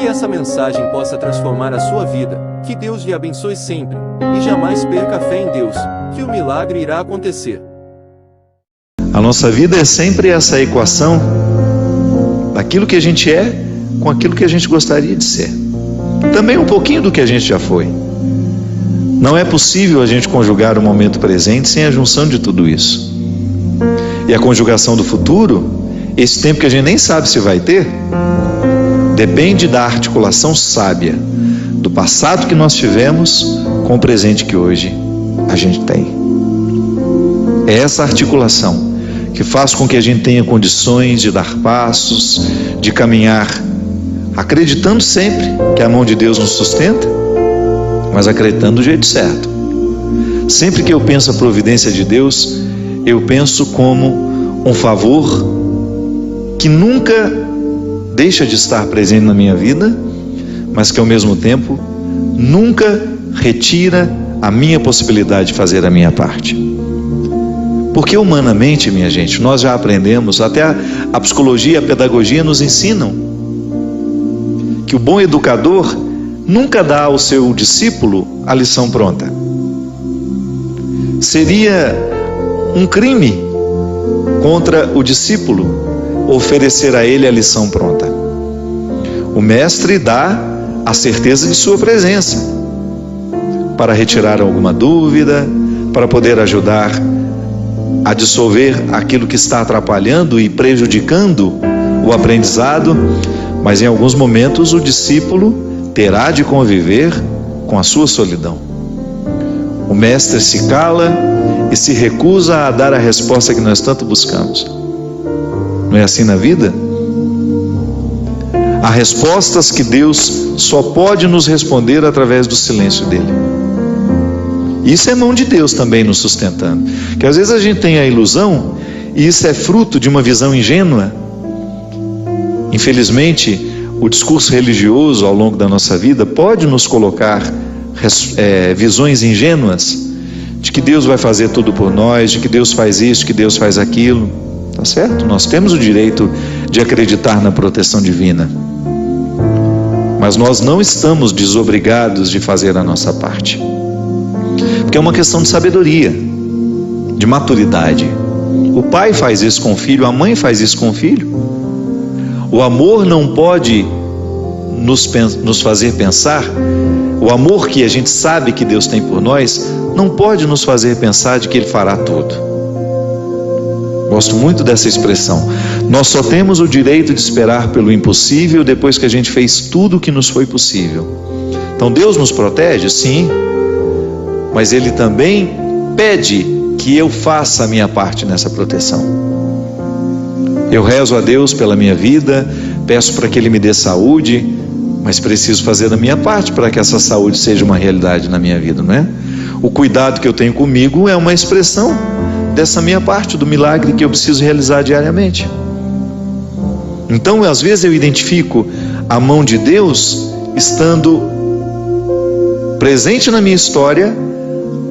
Que essa mensagem possa transformar a sua vida. Que Deus lhe abençoe sempre. E jamais perca a fé em Deus, que o milagre irá acontecer. A nossa vida é sempre essa equação daquilo que a gente é com aquilo que a gente gostaria de ser. Também um pouquinho do que a gente já foi. Não é possível a gente conjugar o momento presente sem a junção de tudo isso. E a conjugação do futuro, esse tempo que a gente nem sabe se vai ter, depende da articulação sábia do passado que nós tivemos com o presente que hoje a gente tem. É essa articulação que faz com que a gente tenha condições de dar passos, de caminhar, acreditando sempre que a mão de Deus nos sustenta, mas acreditando do jeito certo. Sempre que eu penso a providência de Deus, eu penso como um favor que nunca deixa de estar presente na minha vida, mas que ao mesmo tempo nunca retira a minha possibilidade de fazer a minha parte. Porque humanamente, minha gente, nós já aprendemos, até a psicologia e a pedagogia nos ensinam que o bom educador nunca dá ao seu discípulo a lição pronta. Seria um crime contra o discípulo oferecer a ele a lição pronta. O mestre dá a certeza de sua presença para retirar alguma dúvida, para poder ajudar a dissolver aquilo que está atrapalhando e prejudicando o aprendizado, mas em alguns momentos o discípulo terá de conviver com a sua solidão. O mestre se cala e se recusa a dar a resposta que nós tanto buscamos. Não é assim na vida? Há respostas que Deus só pode nos responder através do silêncio dele. Isso é mão de Deus também nos sustentando. Que às vezes a gente tem a ilusão, e isso é fruto de uma visão ingênua. Infelizmente, o discurso religioso ao longo da nossa vida pode nos colocar visões ingênuas de que Deus vai fazer tudo por nós, de que Deus faz isso, que Deus faz aquilo. Tá certo? Nós temos o direito de acreditar na proteção divina, mas nós não estamos desobrigados de fazer a nossa parte, porque é uma questão de sabedoria, de maturidade. O pai faz isso com o filho, a mãe faz isso com o filho. O amor não pode nos fazer pensar, o amor que a gente sabe que Deus tem por nós, não pode nos fazer pensar de que Ele fará tudo. Gosto muito dessa expressão. Nós só temos o direito de esperar pelo impossível depois que a gente fez tudo o que nos foi possível. Então Deus nos protege? Sim. Mas Ele também pede que eu faça a minha parte nessa proteção. Eu rezo a Deus pela minha vida, peço para que Ele me dê saúde, mas preciso fazer a minha parte para que essa saúde seja uma realidade na minha vida, não é? O cuidado que eu tenho comigo é uma expressão dessa minha parte, do milagre que eu preciso realizar diariamente. Então, às vezes eu identifico a mão de Deus estando presente na minha história,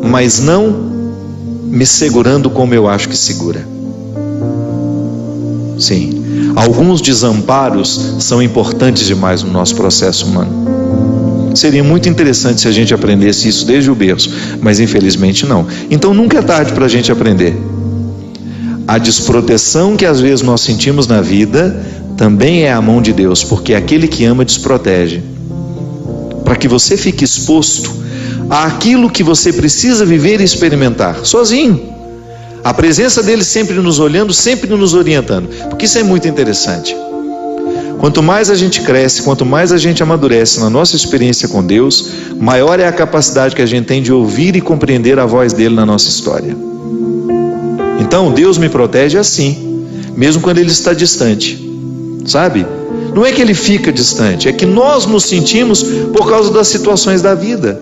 mas não me segurando como eu acho que segura. Sim, alguns desamparos são importantes demais no nosso processo humano. Seria muito interessante se a gente aprendesse isso desde o berço, mas infelizmente não. Então nunca é tarde para a gente aprender. A desproteção que às vezes nós sentimos na vida também é a mão de Deus, porque aquele que ama desprotege, para que você fique exposto àquilo que você precisa viver e experimentar, sozinho. A presença dele sempre nos olhando, sempre nos orientando, porque isso é muito interessante. Quanto mais a gente cresce, quanto mais a gente amadurece na nossa experiência com Deus, maior é a capacidade que a gente tem de ouvir e compreender a voz dele na nossa história. Então Deus me protege assim, mesmo quando Ele está distante, sabe? Não é que Ele fica distante, é que nós nos sentimos por causa das situações da vida.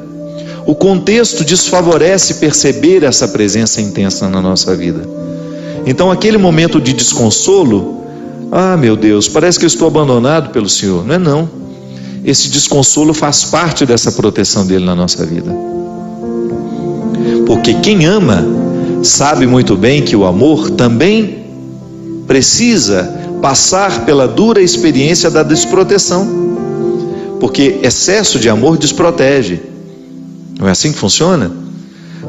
O contexto desfavorece perceber essa presença intensa na nossa vida. Então aquele momento de desconsolo, ah, meu Deus, parece que eu estou abandonado pelo Senhor. Não é não. Esse desconsolo faz parte dessa proteção dele na nossa vida. Porque quem ama sabe muito bem que o amor também precisa passar pela dura experiência da desproteção. porque excesso de amor desprotege. Não é assim que funciona?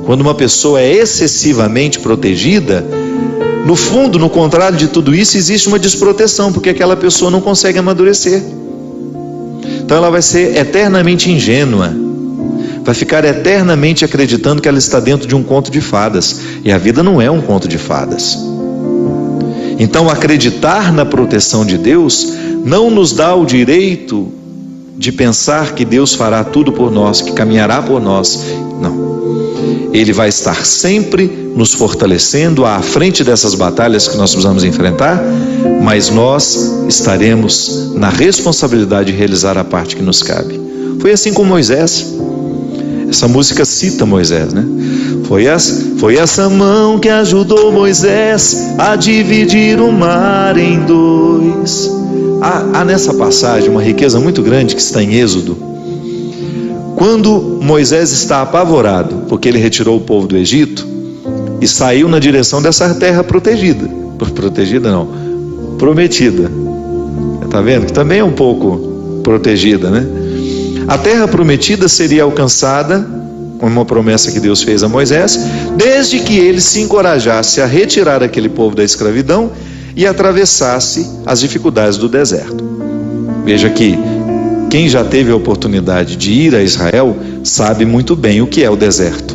Quando uma pessoa é excessivamente protegida, no fundo, no contrário de tudo isso, existe uma desproteção, porque aquela pessoa não consegue amadurecer. Então ela vai ser eternamente ingênua, vai ficar eternamente acreditando que ela está dentro de um conto de fadas, e a vida não é um conto de fadas. Então acreditar na proteção de Deus não nos dá o direito de pensar que Deus fará tudo por nós, que caminhará por nós. Não. Ele vai estar sempre nos fortalecendo à frente dessas batalhas que nós precisamos enfrentar, mas nós estaremos na responsabilidade de realizar a parte que nos cabe. Foi assim com Moisés. Essa música cita Moisés, né? Foi essa mão que ajudou Moisés a dividir o mar em dois. Há nessa passagem uma riqueza muito grande que está em Êxodo. Quando Moisés está apavorado, porque ele retirou o povo do Egito e saiu na direção dessa terra protegida. Protegida não, prometida. Está vendo? Que também é um pouco protegida, né? A terra prometida seria alcançada, com uma promessa que Deus fez a Moisés, desde que ele se encorajasse a retirar aquele povo da escravidão e atravessasse as dificuldades do deserto. Veja que quem já teve a oportunidade de ir a Israel sabe muito bem o que é o deserto.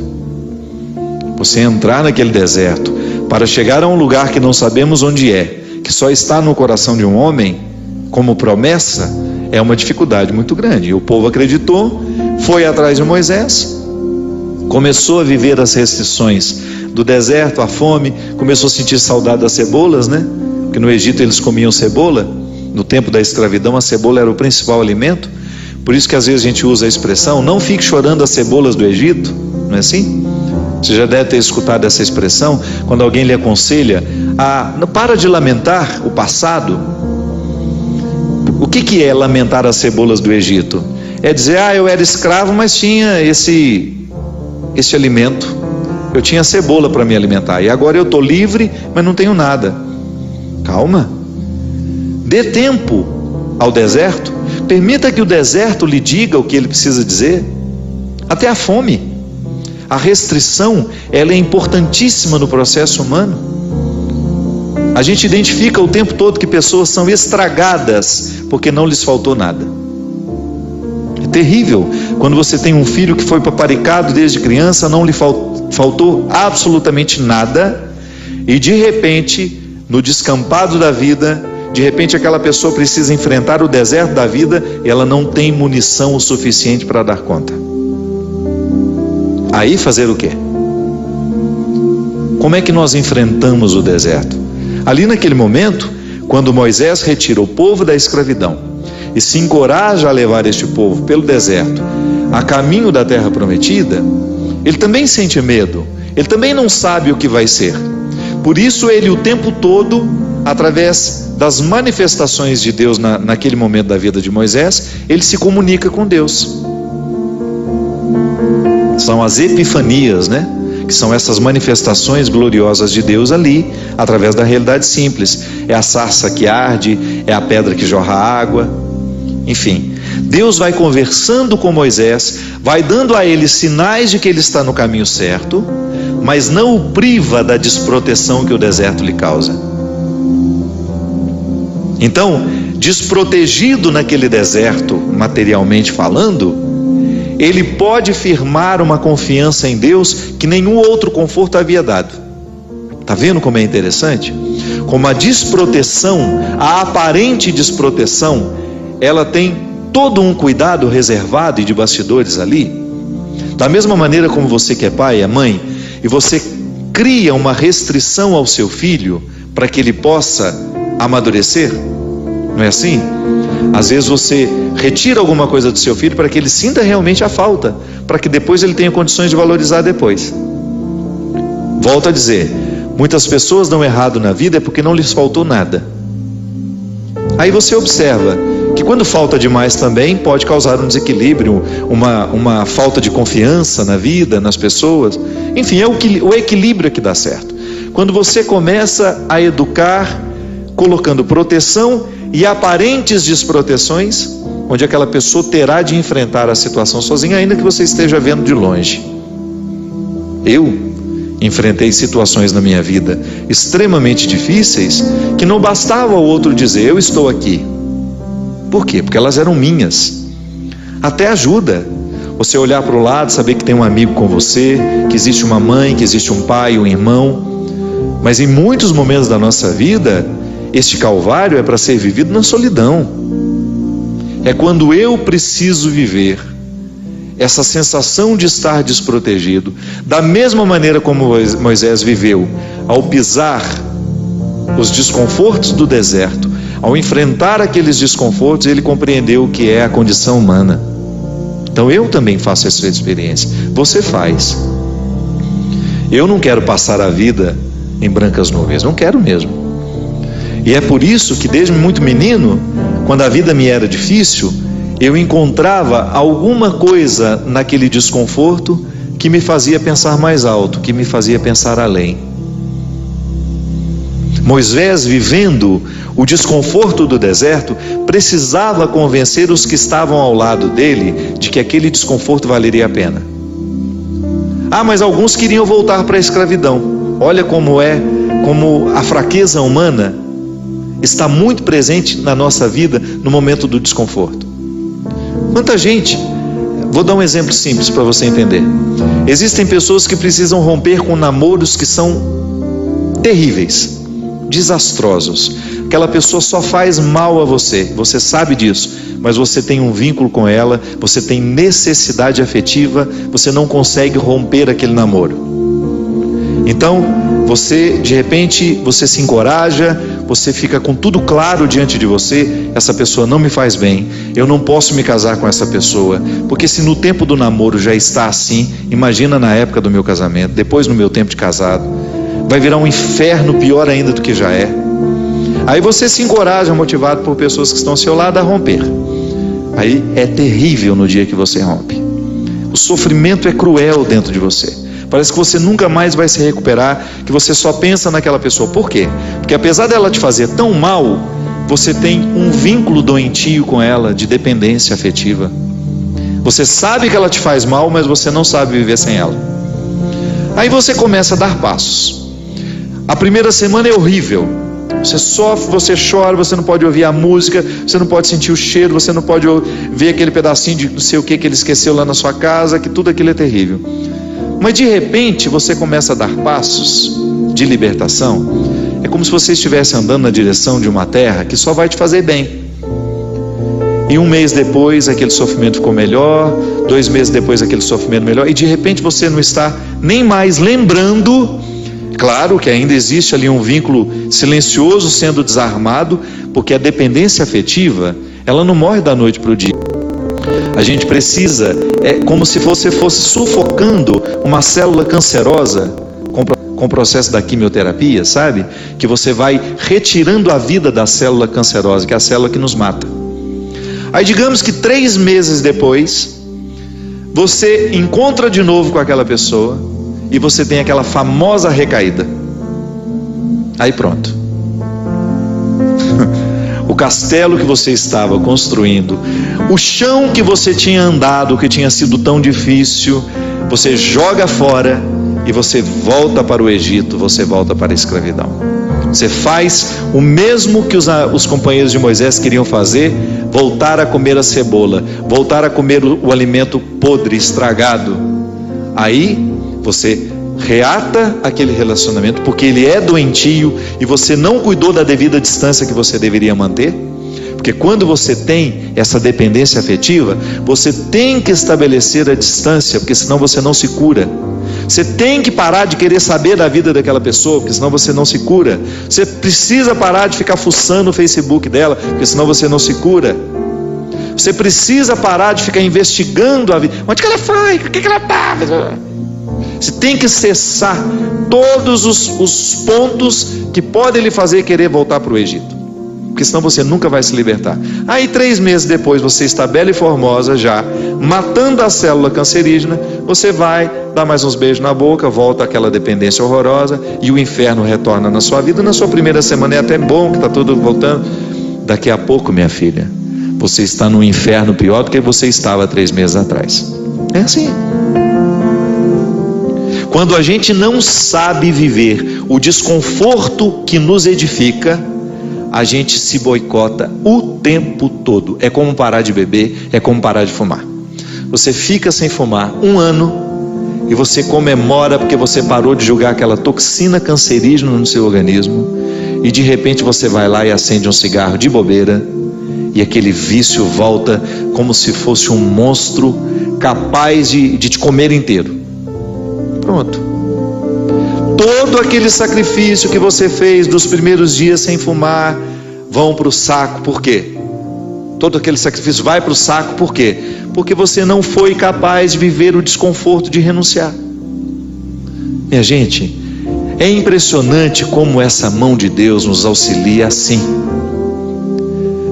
Você entrar naquele deserto para chegar a um lugar que não sabemos onde é, que só está no coração de um homem, como promessa, é uma dificuldade muito grande. E o povo acreditou, foi atrás de Moisés, começou a viver as restrições do deserto, a fome, começou a sentir saudade das cebolas, né? Porque no Egito eles comiam cebola. No tempo da escravidão a cebola era o principal alimento. Por isso que às vezes a gente usa a expressão: não fique chorando as cebolas do Egito. Não é assim? Você já deve ter escutado essa expressão quando alguém lhe aconselha a para de lamentar o passado. O que é lamentar as cebolas do Egito? É dizer: eu era escravo, mas tinha esse alimento, eu tinha cebola para me alimentar, e agora eu estou livre, mas não tenho nada. Calma, dê tempo ao deserto, permita que o deserto lhe diga o que ele precisa dizer. Até a fome, a restrição, ela é importantíssima no processo humano. A gente identifica o tempo todo que pessoas são estragadas porque não lhes faltou nada. É terrível quando você tem um filho que foi paparicado desde criança, não lhe faltou absolutamente nada, e de repente, no descampado da vida, de repente aquela pessoa precisa enfrentar o deserto da vida e ela não tem munição o suficiente para dar conta. Aí fazer o quê? Como é que nós enfrentamos o deserto? Ali naquele momento, quando Moisés retira o povo da escravidão e se encoraja a levar este povo pelo deserto a caminho da terra prometida, ele também sente medo, ele também não sabe o que vai ser. Por isso ele o tempo todo, através das manifestações de Deus naquele momento da vida de Moisés, ele se comunica com Deus. São as epifanias, né? Que são essas manifestações gloriosas de Deus ali, através da realidade simples. É a sarça que arde, é a pedra que jorra água, enfim. Deus vai conversando com Moisés, vai dando a ele sinais de que ele está no caminho certo, mas não o priva da desproteção que o deserto lhe causa. Então, desprotegido naquele deserto, materialmente falando, ele pode firmar uma confiança em Deus que nenhum outro conforto havia dado. Está vendo como é interessante? Como a desproteção, a aparente desproteção, ela tem todo um cuidado reservado e de bastidores ali. Da mesma maneira como você que é pai, é mãe, e você cria uma restrição ao seu filho para que ele possa amadurecer, não é assim? Às vezes você retira alguma coisa do seu filho para que ele sinta realmente a falta, para que depois ele tenha condições de valorizar depois. Volto a dizer, muitas pessoas dão errado na vida é porque não lhes faltou nada. Aí você observa que quando falta demais também pode causar um desequilíbrio, uma falta de confiança na vida, nas pessoas. Enfim, é o equilíbrio que dá certo. Quando você começa a educar, colocando proteção e aparentes desproteções, onde aquela pessoa terá de enfrentar a situação sozinha, ainda que você esteja vendo de longe. Eu enfrentei situações na minha vida extremamente difíceis, que não bastava o outro dizer, eu estou aqui. Por quê? Porque elas eram minhas. Até ajuda você olhar para o lado, saber que tem um amigo com você, que existe uma mãe, que existe um pai, um irmão. Mas em muitos momentos da nossa vida, este calvário é para ser vivido na solidão. É quando eu preciso viver essa sensação de estar desprotegido, da mesma maneira como Moisés viveu, ao pisar os desconfortos do deserto, ao enfrentar aqueles desconfortos, ele compreendeu o que é a condição humana. Então eu também faço essa experiência, você faz. Eu não quero passar a vida em brancas nuvens, não quero mesmo. E é por isso que desde muito menino, quando a vida me era difícil, eu encontrava alguma coisa naquele desconforto que me fazia pensar mais alto, que me fazia pensar além. Moisés, vivendo o desconforto do deserto, precisava convencer os que estavam ao lado dele de que aquele desconforto valeria a pena. Mas alguns queriam voltar para a escravidão. Olha como a fraqueza humana está muito presente na nossa vida no momento do desconforto. Quanta gente, vou dar um exemplo simples para você entender. Existem pessoas que precisam romper com namoros que são terríveis, desastrosos. Aquela pessoa só faz mal a você, você sabe disso, mas você tem um vínculo com ela, você tem necessidade afetiva, você não consegue romper aquele namoro. Então, de repente, você se encoraja, você fica com tudo claro diante de você, essa pessoa não me faz bem, eu não posso me casar com essa pessoa, porque se no tempo do namoro já está assim, imagina na época do meu casamento, depois no meu tempo de casado, vai virar um inferno pior ainda do que já é. Aí você se encoraja, motivado por pessoas que estão ao seu lado, a romper. Aí é terrível no dia que você rompe. O sofrimento é cruel dentro de você. Parece que você nunca mais vai se recuperar, que você só pensa naquela pessoa. Por quê? Porque apesar dela te fazer tão mal, você tem um vínculo doentio com ela, de dependência afetiva. Você sabe que ela te faz mal, mas você não sabe viver sem ela. Aí você começa a dar passos. A primeira semana é horrível. Você sofre, você chora, você não pode ouvir a música, você não pode sentir o cheiro, você não pode ver aquele pedacinho de não sei o que ele esqueceu lá na sua casa, que tudo aquilo é terrível. Mas de repente você começa a dar passos de libertação. É como se você estivesse andando na direção de uma terra que só vai te fazer bem. E um mês depois aquele sofrimento ficou melhor, 2 meses depois aquele sofrimento melhor, e de repente você não está nem mais lembrando. Claro que ainda existe ali um vínculo silencioso sendo desarmado, porque a dependência afetiva, ela não morre da noite para o dia. A gente precisa, é como se você fosse sufocando uma célula cancerosa com o processo da quimioterapia, sabe? Que você vai retirando a vida da célula cancerosa, que é a célula que nos mata. Aí digamos que 3 meses depois, você encontra de novo com aquela pessoa e você tem aquela famosa recaída. Aí pronto. O castelo que você estava construindo, o chão que você tinha andado, que tinha sido tão difícil, você joga fora e você volta para o Egito, você volta para a escravidão. Você faz o mesmo que os companheiros de Moisés queriam fazer, voltar a comer a cebola, voltar a comer o alimento podre, estragado. Aí você reata aquele relacionamento, porque ele é doentio e você não cuidou da devida distância que você deveria manter. Porque quando você tem essa dependência afetiva, você tem que estabelecer a distância, porque senão você não se cura. Você tem que parar de querer saber da vida daquela pessoa, porque senão você não se cura. Você precisa parar de ficar fuçando o Facebook dela, porque senão você não se cura. Você precisa parar de ficar investigando a vida. Onde que ela foi? O que ela está? Você tem que cessar todos os pontos que podem lhe fazer querer voltar para o Egito, porque senão você nunca vai se libertar. Aí 3 meses depois você está bela e formosa já, matando a célula cancerígena, você vai dar mais uns beijos na boca, volta àquela dependência horrorosa e o inferno retorna na sua vida. Na sua primeira semana é até bom que está tudo voltando. Daqui a pouco, minha filha, você está no inferno pior do que você estava 3 meses atrás. É assim. Quando a gente não sabe viver o desconforto que nos edifica, a gente se boicota o tempo todo. É como parar de beber, é como parar de fumar. Você fica sem fumar 1 ano e você comemora porque você parou de jogar aquela toxina cancerígena no seu organismo, e de repente você vai lá e acende um cigarro de bobeira, e aquele vício volta como se fosse um monstro capaz de te comer inteiro. Pronto. Todo aquele sacrifício que você fez dos primeiros dias sem fumar vão para o saco. Por quê? Todo aquele sacrifício vai para o saco. Por quê? Porque você não foi capaz de viver o desconforto de renunciar. Minha gente, é impressionante como essa mão de Deus nos auxilia assim,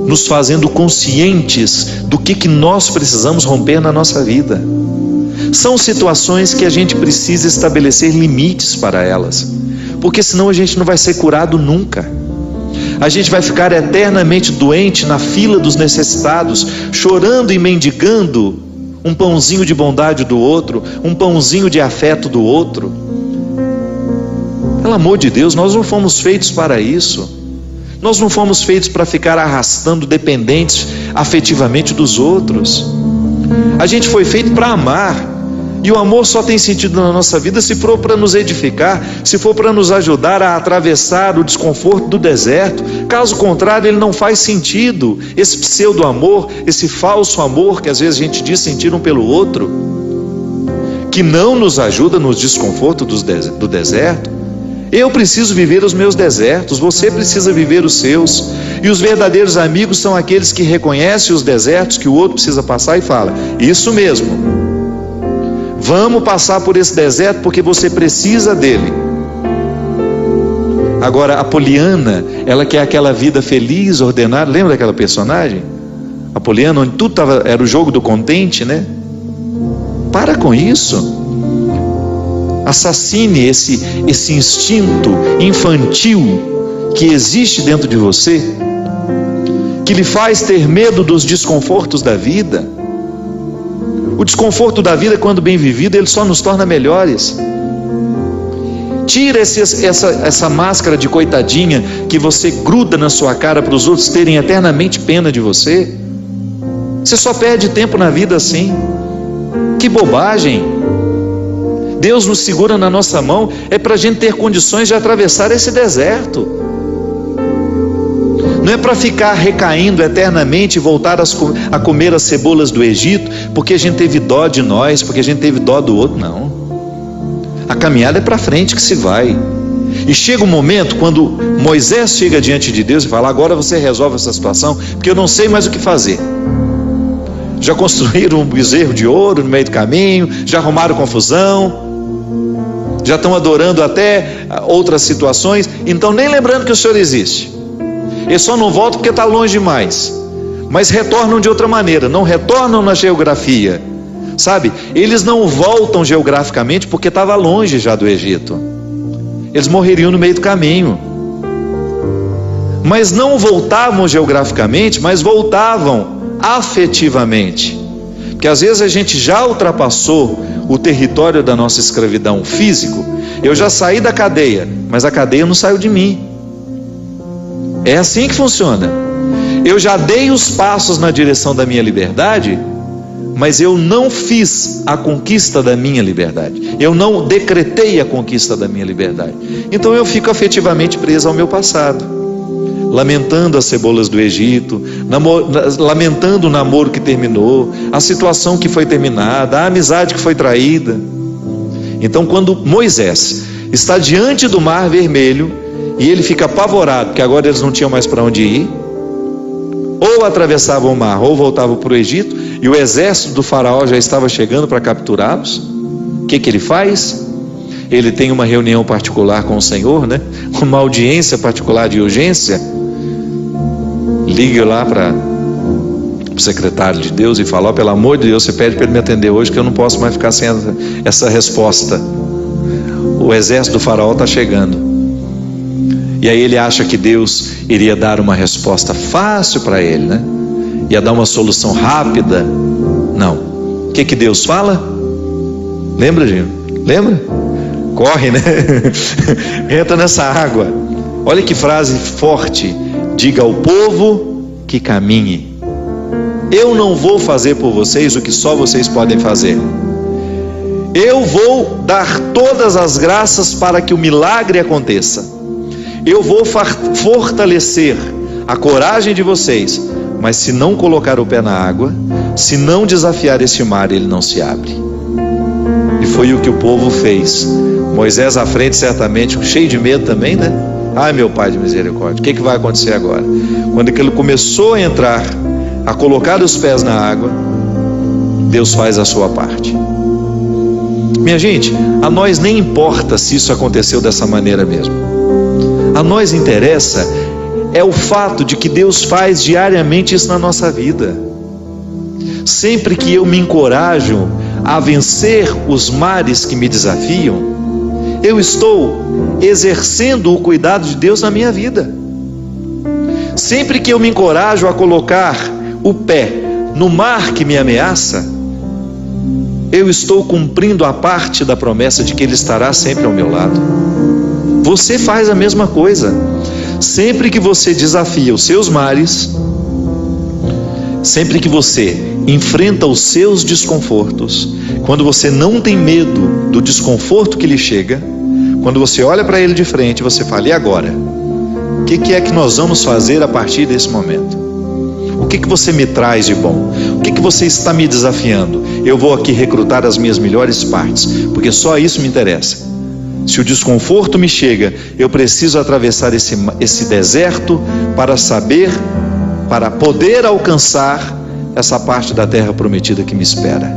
nos fazendo conscientes do que nós precisamos romper na nossa vida. São situações que a gente precisa estabelecer limites para elas, porque senão a gente não vai ser curado nunca. A gente vai ficar eternamente doente na fila dos necessitados, chorando e mendigando um pãozinho de bondade do outro, um pãozinho de afeto do outro. Pelo amor de Deus, nós não fomos feitos para isso. Nós não fomos feitos para ficar arrastando dependentes afetivamente dos outros. A gente foi feito para amar. E o amor só tem sentido na nossa vida se for para nos edificar, se for para nos ajudar a atravessar o desconforto do deserto. Caso contrário, ele não faz sentido. Esse pseudo-amor, esse falso amor que às vezes a gente diz sentir um pelo outro, que não nos ajuda nos desconfortos do deserto. Eu preciso viver os meus desertos, você precisa viver os seus. E os verdadeiros amigos são aqueles que reconhecem os desertos que o outro precisa passar e fala: isso mesmo, vamos passar por esse deserto porque você precisa dele. Agora, a Poliana, ela quer aquela vida feliz, ordenada. Lembra daquela personagem? A Poliana, onde tudo era o jogo do contente, né? Para com isso. Assassine esse instinto infantil que existe dentro de você, que lhe faz ter medo dos desconfortos da vida. O desconforto da vida, quando bem vivido, ele só nos torna melhores. Tira essa máscara de coitadinha que você gruda na sua cara para os outros terem eternamente pena de você. Você só perde tempo na vida assim. Que bobagem! Deus nos segura na nossa mão é para a gente ter condições de atravessar esse deserto. Não é para ficar recaindo eternamente e voltar a comer as cebolas do Egito, porque a gente teve dó de nós, porque a gente teve dó do outro. Não. A caminhada é para frente que se vai. E chega um momento quando Moisés chega diante de Deus e fala: agora você resolve essa situação, porque eu não sei mais o que fazer. Já construíram um bezerro de ouro no meio do caminho, já arrumaram confusão, já estão adorando até outras situações, então nem lembrando que o Senhor existe. Eles só não voltam porque está longe demais, mas retornam de outra maneira, não retornam na geografia, sabe? Eles não voltam geograficamente porque estava longe já do Egito. Eles morreriam no meio do caminho. Mas não voltavam geograficamente, mas voltavam afetivamente. Porque às vezes a gente já ultrapassou o território da nossa escravidão físico. Eu já saí da cadeia, mas a cadeia não saiu de mim. É assim que funciona. Eu já dei os passos na direção da minha liberdade, mas eu não fiz a conquista da minha liberdade. Eu não decretei a conquista da minha liberdade. Então eu fico afetivamente preso ao meu passado, lamentando as cebolas do Egito, lamentando o namoro que terminou, a situação que foi terminada, a amizade que foi traída. Então, quando Moisés está diante do Mar Vermelho e ele fica apavorado, porque agora eles não tinham mais para onde ir, ou atravessavam o mar ou voltavam para o Egito, e o exército do faraó já estava chegando para capturá-los. O que ele faz? Ele tem uma reunião particular com o Senhor, né? Uma audiência particular de urgência. Liga lá para o secretário de Deus e fala: pelo amor de Deus, você pede para ele me atender hoje, que eu não posso mais ficar sem essa resposta. O exército do faraó está chegando. E aí ele acha que Deus iria dar uma resposta fácil para ele, né? ia dar uma solução rápida. Não. O que Deus fala? Lembra, gente? Lembra? Corre, né? Entra nessa água. Olha que frase forte. Diga ao povo que caminhe. Eu não vou fazer por vocês o que só vocês podem fazer. Eu vou dar todas as graças para que o milagre aconteça. Eu vou fortalecer a coragem de vocês, mas se não colocar o pé na água, se não desafiar esse mar, ele não se abre. E foi o que o povo fez. Moisés à frente, certamente, cheio de medo também, né? Ai, meu Pai de misericórdia, o que vai acontecer agora? Quando ele começou a entrar, a colocar os pés na água, Deus faz a sua parte. Minha gente, a nós nem importa se isso aconteceu dessa maneira mesmo. A nós interessa é o fato de que Deus faz diariamente isso na nossa vida. Sempre que eu me encorajo a vencer os mares que me desafiam, eu estou exercendo o cuidado de Deus na minha vida. Sempre que eu me encorajo a colocar o pé no mar que me ameaça, eu estou cumprindo a parte da promessa de que Ele estará sempre ao meu lado. Você faz a mesma coisa. Sempre que você desafia os seus mares, sempre que você enfrenta os seus desconfortos, quando você não tem medo do desconforto que lhe chega, quando você olha para ele de frente, você fala: e agora? O que é que nós vamos fazer a partir desse momento? O que você me traz de bom? O que você está me desafiando? Eu vou aqui recrutar as minhas melhores partes, porque só isso me interessa. Se o desconforto me chega, eu preciso atravessar esse deserto para poder alcançar essa parte da terra prometida que me espera.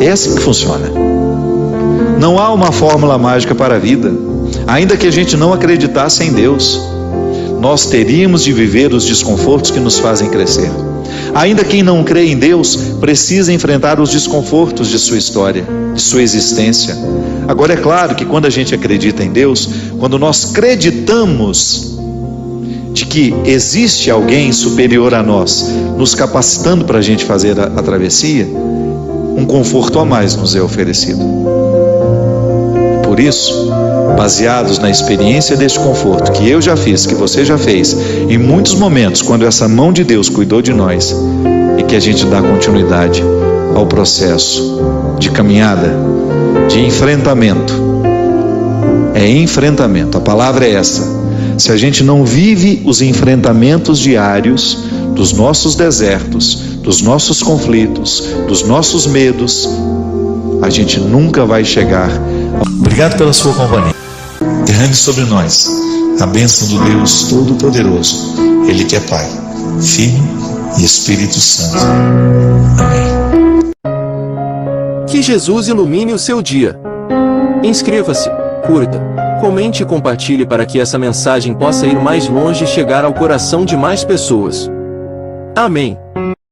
É assim que funciona. Não há uma fórmula mágica para a vida. Ainda que a gente não acreditasse em Deus, nós teríamos de viver os desconfortos que nos fazem crescer. Ainda quem não crê em Deus precisa enfrentar os desconfortos de sua história, de sua existência. Agora é claro que quando a gente acredita em Deus, quando nós acreditamos de que existe alguém superior a nós, nos capacitando para a gente fazer a travessia, um conforto a mais nos é oferecido. Por isso, baseados na experiência deste conforto que eu já fiz, que você já fez, em muitos momentos, quando essa mão de Deus cuidou de nós, e que a gente dá continuidade ao processo de caminhada, de enfrentamento. É enfrentamento, a palavra é essa. Se a gente não vive os enfrentamentos diários dos nossos desertos, dos nossos conflitos, dos nossos medos, a gente nunca vai chegar. Obrigado pela sua companhia. Derrame sobre nós a bênção do Deus Todo-Poderoso, Ele que é Pai, Filho e Espírito Santo. Amém. Que Jesus ilumine o seu dia. Inscreva-se, curta, comente e compartilhe para que essa mensagem possa ir mais longe e chegar ao coração de mais pessoas. Amém.